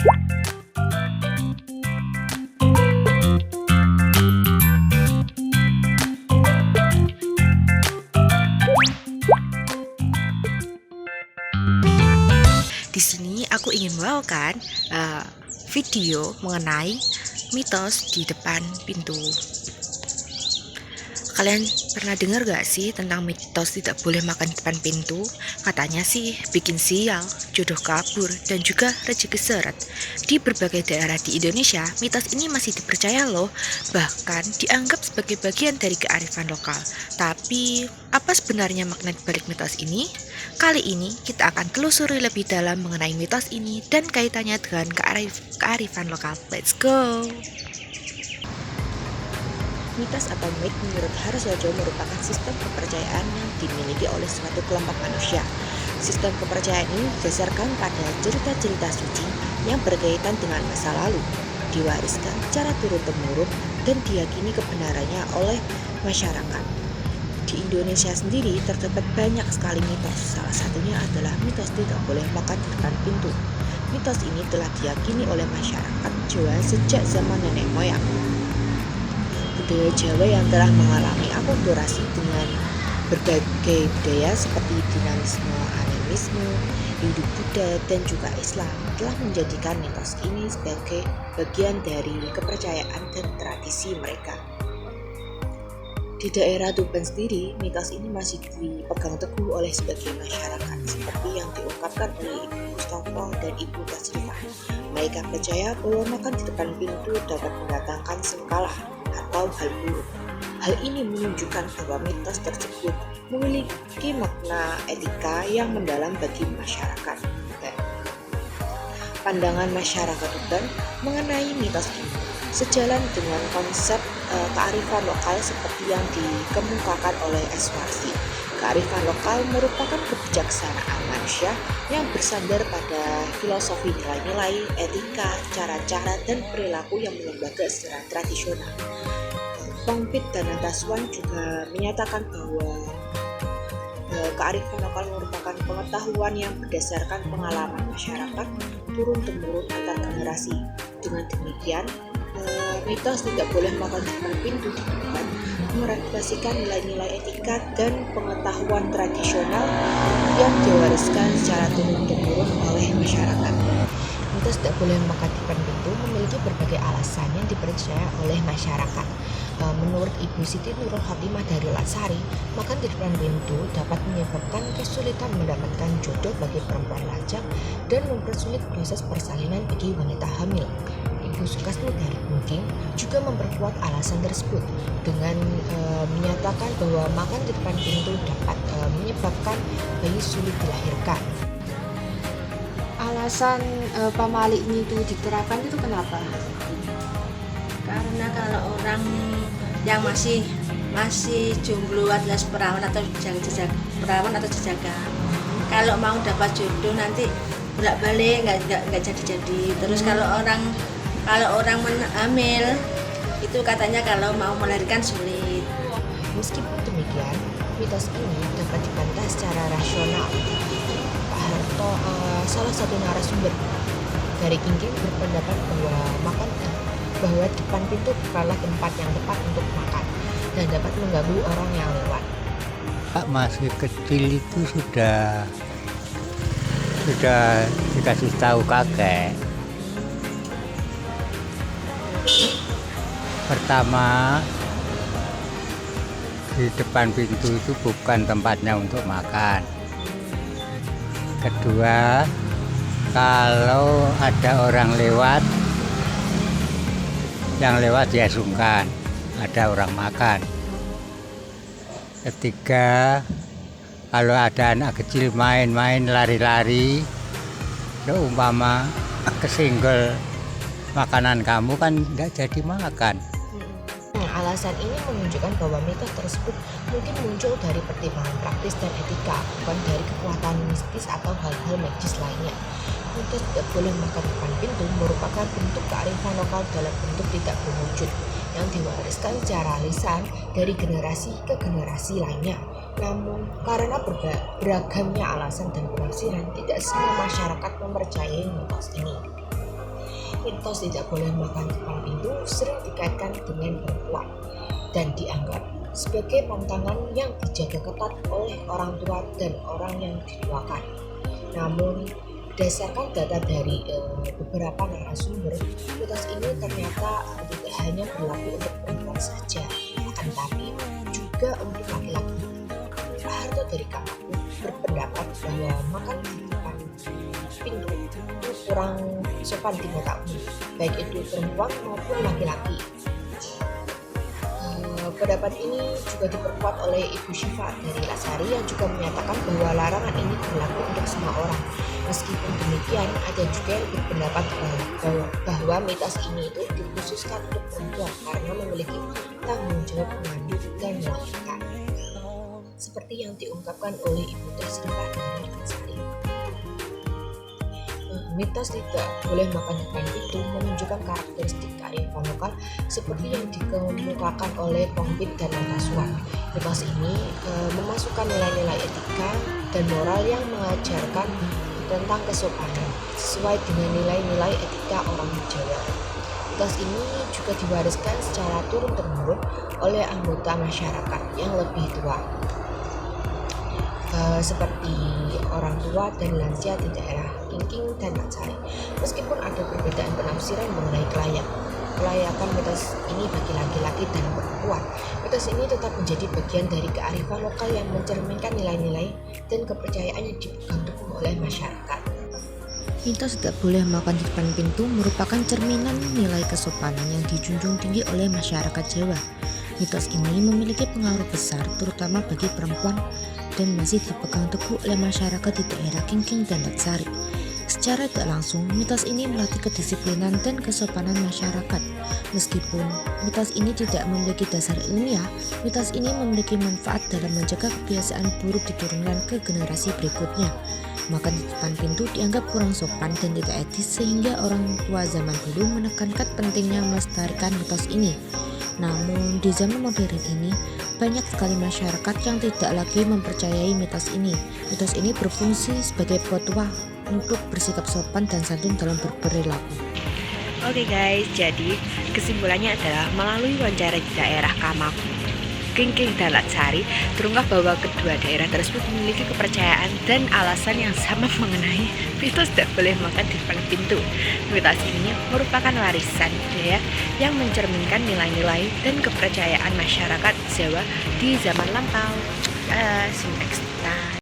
Di sini aku ingin membawakan video mengenai mitos di depan pintu. Kalian pernah dengar gak sih tentang mitos tidak boleh makan di depan pintu? Katanya sih bikin sial, jodoh kabur, dan juga rezeki seret. Di berbagai daerah di Indonesia, mitos ini masih dipercaya loh, bahkan dianggap sebagai bagian dari kearifan lokal. Tapi, apa sebenarnya makna dibalik mitos ini? Kali ini kita akan telusuri lebih dalam mengenai mitos ini dan kaitannya dengan kearifan lokal. Let's go! Mitos atau myth menurut Harsojo merupakan sistem kepercayaan yang dimiliki oleh suatu kelompok manusia. Sistem kepercayaan ini didasarkan pada cerita-cerita suci yang berkaitan dengan masa lalu, diwariskan secara turun-temurun dan diyakini kebenarannya oleh masyarakat. Di Indonesia sendiri terdapat banyak sekali mitos, salah satunya adalah mitos tidak boleh makan di depan pintu. Mitos ini telah diyakini oleh masyarakat Jawa sejak zaman nenek moyang. Budaya Jawa yang telah mengalami akulturasi dengan berbagai budaya seperti dinamisme, animisme, Hindu-Buddha, dan juga Islam telah menjadikan mitos ini sebagai bagian dari kepercayaan dan tradisi mereka. Di daerah Tuban sendiri, mitos ini masih dipegang teguh oleh sebagian masyarakat seperti yang diungkapkan oleh Ibu Mustafa dan Ibu Tasrifah. Mereka percaya bahwa makan di depan pintu dapat mendatangkan sengkala atau hal buruk. Hal ini menunjukkan bahwa mitos tersebut memiliki makna etika yang mendalam bagi masyarakat. Pandangan masyarakat Tuban mengenai mitos ini sejalan dengan konsep kearifan lokal seperti yang dikemukakan oleh Eswarsi. Kearifan lokal merupakan kebijaksanaan manusia yang bersandar pada filosofi nilai-nilai, etika, cara-cara, dan perilaku yang melembaga secara tradisional. Pongpit dan Antaswan juga menyatakan bahwa kearifan lokal merupakan pengetahuan yang berdasarkan pengalaman masyarakat turun-temurun antar generasi. Dengan demikian, mitos tidak boleh makan di depan pintu merefleksikan nilai-nilai etika dan pengetahuan tradisional yang diwariskan secara turun-temurun oleh masyarakat. Mitos tidak boleh makan di depan pintu memiliki berbagai alasan yang dipercaya oleh masyarakat. Menurut Ibu Siti Nurul Khotimah dari Lasari, makan di depan pintu dapat menyebabkan kesulitan mendapatkan jodoh bagi perempuan lajang dan mempersulit proses persalinan bagi wanita hamil. Ibu Sukasno dari Bungking juga memperkuat alasan tersebut dengan menyatakan bahwa makan di depan pintu dapat menyebabkan bayi sulit dilahirkan. Alasan pamali ini itu diterapkan itu kenapa? Karena kalau orang yang masih jomblo adalah perawan atau jajakan, kalau mau dapat jodoh nanti bolak-balik nggak jadi. Terus kalau orang hamil itu katanya kalau mau melahirkan sulit. Meskipun demikian, mitos ini dapat dibantah secara rasional. Pak Harto, salah satu narasumber dari Kinking, berpendapat bahwa depan pintu bukanlah tempat yang tepat untuk makan dan dapat mengganggu orang yang lewat. Pak masih kecil itu sudah dikasih tahu kakek. Pertama, di depan pintu itu bukan tempatnya untuk makan. Kedua, kalau ada orang lewat, yang lewat ya sungkan, ada orang makan. Ketiga, kalau ada anak kecil main-main lari-lari, seumpama kesenggol makanan kamu kan nggak jadi makan. Alasan ini menunjukkan bahwa mitos tersebut mungkin muncul dari pertimbangan praktis dan etika, bukan dari kekuatan mistis atau hal-hal magis lainnya. Mitos tidak boleh makan depan pintu merupakan bentuk kearifan lokal dalam bentuk tidak berwujud yang diwariskan secara lisan dari generasi ke generasi lainnya. Namun, karena beragamnya alasan dan penafsiran, tidak semua masyarakat mempercayai mitos ini. mitos tidak boleh makan depan pintu sering dikaitkan dengan perempuan dan dianggap sebagai pantangan yang dijaga ketat oleh orang tua dan orang yang dituakan. Namun, berdasarkan data dari beberapa narasumber, mitos ini ternyata tidak hanya berlaku untuk perempuan saja, akan tapi juga untuk laki-laki. Pak Harto dari Kampung berpendapat bahwa makan di depan pintu itu kurang sopan di mata umum, baik itu perempuan maupun laki-laki. Pendapat ini juga diperkuat oleh Ibu Syifa dari Lasari yang juga menyatakan bahwa larangan ini berlaku untuk semua orang. Meskipun demikian, ada juga yang berpendapat bahwa mitos ini itu dikhususkan untuk perempuan karena memiliki tanggung jawab mengandung dan melahirkan. Seperti yang diungkapkan oleh Ibu Teh Srifah dari Lasari. Mitos tidak boleh makan depan pintu menunjukkan karakteristik kearifan lokal seperti yang dikemukakan oleh Pompit dan Natasuan. Mitos ini memasukkan nilai-nilai etika dan moral yang mengajarkan tentang kesopanan sesuai dengan nilai-nilai etika orang Jawa. Mitos ini juga diwariskan secara turun-temurun oleh anggota masyarakat yang lebih tua, seperti orang tua dan lansia di daerah Kingking dan Matsari. Meskipun ada perbedaan penafsiran mengenai kelayakan mitos ini bagi laki-laki dan perempuan, mitos ini tetap menjadi bagian dari kearifan lokal yang mencerminkan nilai-nilai dan kepercayaan yang dipegang teguh oleh masyarakat. Mitos tidak boleh makan di depan pintu merupakan cerminan nilai kesopanan yang dijunjung tinggi oleh masyarakat Jawa. Mitos ini memiliki pengaruh besar terutama bagi perempuan dan masih dipegang teguh oleh masyarakat di daerah Kingking dan Natsari. Secara tidak langsung, mitos ini melatih kedisiplinan dan kesopanan masyarakat. Meskipun mitos ini tidak memiliki dasar ilmiah, mitos ini memiliki manfaat dalam menjaga kebiasaan buruk diturunkan ke generasi berikutnya. Makan di depan pintu dianggap kurang sopan dan tidak etis sehingga orang tua zaman dulu menekankan pentingnya melestarikan mitos ini. Namun di zaman modern ini, banyak sekali masyarakat yang tidak lagi mempercayai mitos ini. Mitos ini berfungsi sebagai petua untuk bersikap sopan dan santun dalam berperilaku. Oke guys, jadi kesimpulannya adalah melalui wawancara di daerah Kamaku, Kingking dan Latsari terungkap bahwa kedua daerah tersebut memiliki kepercayaan dan alasan yang sama mengenai mitos tidak boleh makan di depan pintu. Mitos ini merupakan warisan budaya yang mencerminkan nilai-nilai dan kepercayaan masyarakat Jawa di zaman lampau. See you next time.